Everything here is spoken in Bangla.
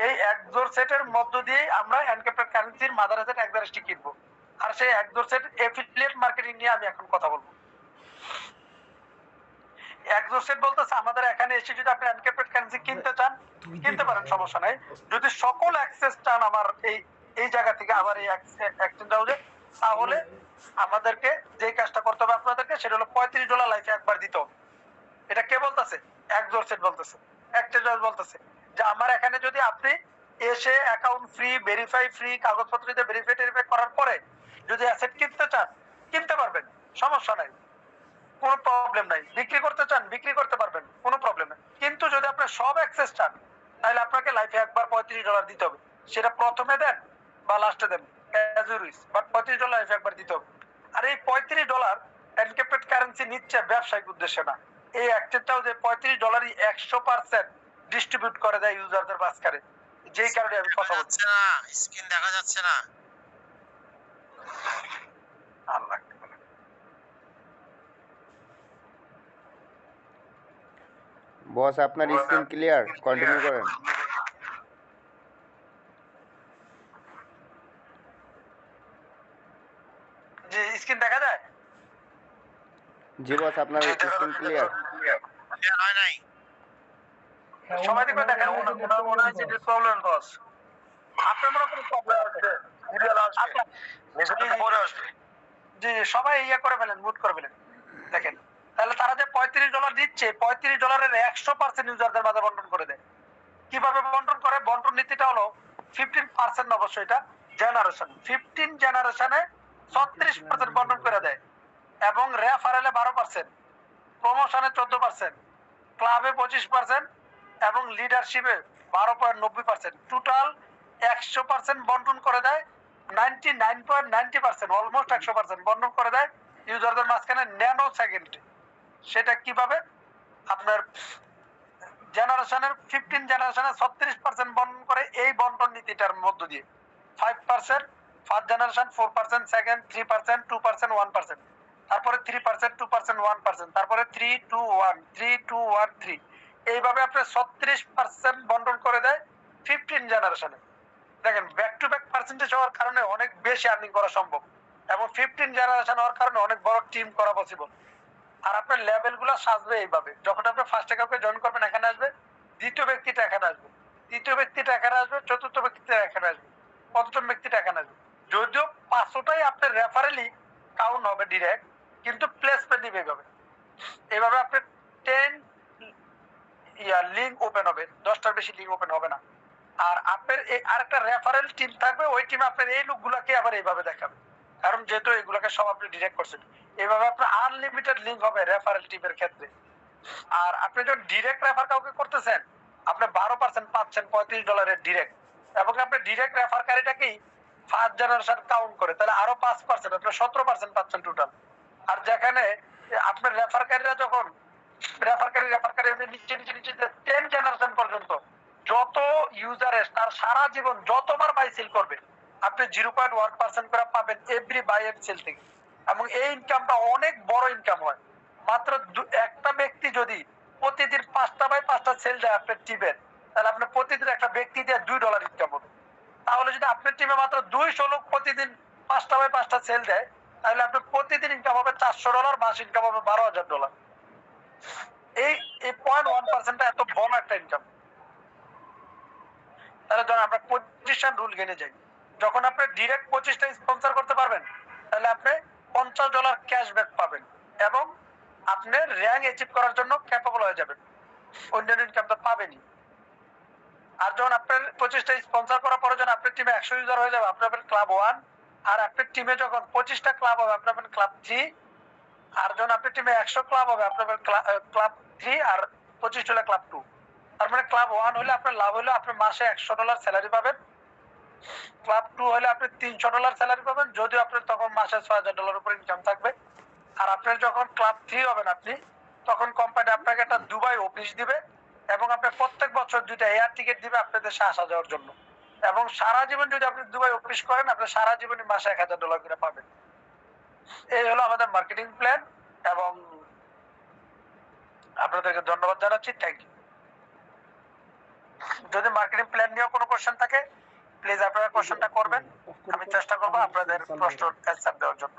এই এক্সোরসেটের মধ্য দিয়ে আমরা এনক্রিপ্টেড কারেন্সির মাদার অ্যাসেট এক্সআরএসটি কিনবো। আর সেই এক্সোরসেট এফিলিয়েট মার্কেটিং নিয়ে আমি এখন কথা বলবো। এক্সোরসেট বলতেছে আমাদের এখানে এসে যদি আপনি এনক্রিপ্টেড কারেন্সি কিনতে চান কিনতে পারেন, সমস্যা নাই। যদি সকল অ্যাক্সেস চান আমার এই জায়গা থেকে আবার এই এক্সচেঞ্জ হাউসে, তাহলে আমাদেরকে যে কাজটা করতে হবে আপনাদেরকে সেটা হলো $35 লাইফে একবার দিতে হবে। এটা কে বলতেছে? এক্সোরসেট বলতেছে, এক্সচেঞ্জ হাউস বলতেছে যে আমার এখানে যদি আপনি এসে অ্যাকাউন্ট ফ্রি, ভেরিফাই ফ্রি, কাগজপত্র দিয়ে ভেরিফাই টেরিফাই করার পরে যদি অ্যাসেট কিনতে চান কিনতে পারবেন, সমস্যা নাই, কোনো প্রবলেম নাই। বিক্রি করতে চান বিক্রি করতে পারবেন, কোনো প্রবলেম নেই। কিন্তু যদি আপনি সব অ্যাক্সেস চান তাহলে আপনাকে লাইফে একবার $35 দিতে হবে। সেটা প্রথমে দেন বা লাস্টে দেন, অ্যাজ ইউ উইশ, বাট $35 লাইফে একবার দিতে হবে। আর এই $35 এনক্রিপ্টেড কারেন্সি নিচ্ছে ব্যবসায়িক উদ্দেশ্যে না। এই এক্সচেঞ্জটাও যে $35 100% ডিস্ট্রিবিউট করে দেয় ইউজারদের মাঝখানে, যেই কারণে আমি কথা বলছি না। স্ক্রিন দেখা যাচ্ছে না। আল্লাহ, বস আপনার স্ক্রিন ক্লিয়ার, কন্টিনিউ করেন। জি স্ক্রিন দেখা যায়? জি বস আপনার স্ক্রিন ক্লিয়ার। হয় নাই। সবাই দেখবে দেখেন ওনার মনে হচ্ছে যে প্রবলেম বস। আপনার মনে কোনো প্রবলেম আছে? ভিডিও আসবে, মেসেজ পরে আসবে। জি সবাই ইয়া করে ফেলেন, মুট করে ফেলেন। দেখেন তাহলে তারা যে $35 দিচ্ছে, $35 100% ইউজারদের মাঝে বন্টন করে দেয়। কিভাবে বন্টন করে? বন্টন নীতিটা হলো 15% অবশ্যই এটা জেনারেশন, 15 জেনারেশনে 36% বন্টন করে দেয়, এবং রেফারেলে 12%, প্রমোশনে 14%, ক্লাবে 25%, এবং লিডারশিপে 12.90%। টোটাল 100% বন্টন করে দেয়, 99.90%, অলমোস্ট 100% বন্টন করে দেয় ইউজারদের মাঝখানে ন্যানো সেকেন্ডে। সেটা কিভাবে? আপনার জেনারেশনের 15 জেনারেশনে 36% বন্টন করে এই বন্টন নীতিটার মধ্য দিয়ে। 5% ফার্স্ট জেনারেশন, 4% সেকেন্ড, 3%, 2%, 1%, তারপরে 3%, 2%, 1%, তারপরে 3, 2, 1, 3, 2, 1, 3। এইভাবে আপনি 36% বন্টন করে দেয় 15 জেনারেশনে। দেখেন ব্যাক টু ব্যাক পার্সেন্টেজ হওয়ার কারণে অনেক বেশি আর্নিং করা সম্ভব, এবং 15 জেনারেশন হওয়ার কারণে অনেক বড় টিম করা পসিবল। আর আপনার লেভেল গুলো সাজবে এইভাবে, যখন আপনি ফার্স্টে কাউকে জয়েন করবেন এখানে আসবে, দ্বিতীয় ব্যক্তিটা এখানে আসবে, তৃতীয় ব্যক্তিটা এখানে আসবে, চতুর্থ ব্যক্তিটা এখানে আসবে, পঞ্চম ব্যক্তিটা এখানে আসবে। যদিও 500টাই আপনার রেফারেলি কাউন্ট হবে ডিরেক্ট, কিন্তু প্লেসমেন্ট দিবে এইভাবে। এইভাবে আপনার 10 লিঙ্ক ওপেন হবে, 10টার বেশি লিঙ্ক ওপেন হবে না। আর আপনার আরেকটা রেফারেল টিম থাকবে, ওই টিম আপনার এই লোকগুলাকে আবার এইভাবে দেখাবে, কারণ যেহেতু এগুলোকে সব আপনি ডিরেক্ট করছেন। এইভাবে আপনার আনলিমিটেড লিঙ্ক হবে রেফারেল টিমের ক্ষেত্রে। আর আপনি যখন ডিরেক্ট রেফার কাউকে করতেছেন আপনি 12% পাচ্ছেন $35 ডিরেক্ট, এবং আপনি ডিরেক্ট রেফারকারীটাকেই ফার্স্ট জেনারেশন কাউন্ট করে, তাহলে আরো 5% আপনি 17% পাচ্ছেন টোটাল। আর যেখানে আপনার রেফারকারীরা যখন রেফারকারী নিচে নিচে নিচে 10 জেনারেশন পর্যন্ত যত ইউজার তার সারা জীবন যতবার বাই সেল করবে আপনি 0.1% করে পাবেন এভরি বাই এন্ড সেল থেকে। এবং এই ইনকামটা অনেক বড় ইনকাম হয়। মাত্র একটা ব্যক্তি যদি প্রতিদিন 5টা বাই 5টা সেল দেয় আপনার টিমের, তাহলে আপনার প্রতিদিন একটা ব্যক্তি দিয়ে $2 ইনকাম হবে। তাহলে যদি আপনার টিমে মাত্র 200 লোক প্রতিদিন 5টা বাই 5টা সেল দেয়, তাহলে আপনার প্রতিদিন ইনকাম হবে $400, মাস ইনকাম হবে $12,000। এই 0.1% এত বড় একটা ইনকাম। তাহলে ধরেন আমরা পজিশন রুল গেনে যাই, যখন আপনি ডিরেক্ট 25টা স্পন্সর করতে পারবেন তাহলে আপনি $50 ক্যাশব্যাক পাবেন, এবং আপনি র্যাঙ্ক অ্যাচিভ করার জন্য ক্যাপেবল হয়ে যাবেন, অন্যান্য ইনকাম তো পাবেনই। আর যখন আপনার 25টা স্পন্সর করার পরে যখন আপনার টিমে 100 ইউজার হয়ে যাবে আপনি হবেন ক্লাব 1, আর আপনার টিমে যখন 25টা ক্লাব হবে আপনি হবেন ক্লাব 3, আর যখন আপনার টিমে 100 ক্লাব হবে আপনি হবেন ক্লাব 3, আর 25 হলে ক্লাব 2। তার মানে ক্লাব 1 হলে আপনার লাভ হলো আপনি মাসে $100 স্যালারি পাবেন, ক্লাব 2 হলে আপনি $300 স্যালারি পাবেন, যদিও আপনার তখন মাসে $6,000 উপর ইনকাম থাকবে। আর আপনার যখন ক্লাব 3 হবেন আপনি, তখন কোম্পানি আপনাকে একটা দুবাই অফিস দিবে, এবং আপনার প্রত্যেক বছর 2টা এয়ার টিকিট দিবে আপনার দেশে আসা যাওয়ার জন্য। এবং সারা জীবন যদি আপনি দুবাই অফিস করেন আপনি সারা জীবনই মাসে $1,000 করে পাবেন। এই হলো আমাদের মার্কেটিং প্ল্যান, এবং আপনাদেরকে ধন্যবাদ জানাচ্ছি। Thank you. যদি মার্কেটিং প্ল্যান নিয়ে কোনো কোশ্চেন থাকে প্লিজ আপনারা কোশ্চেনটা করবেন, আমি চেষ্টা করবো আপনাদের প্রশ্নের অ্যান্সার দেওয়ার জন্য।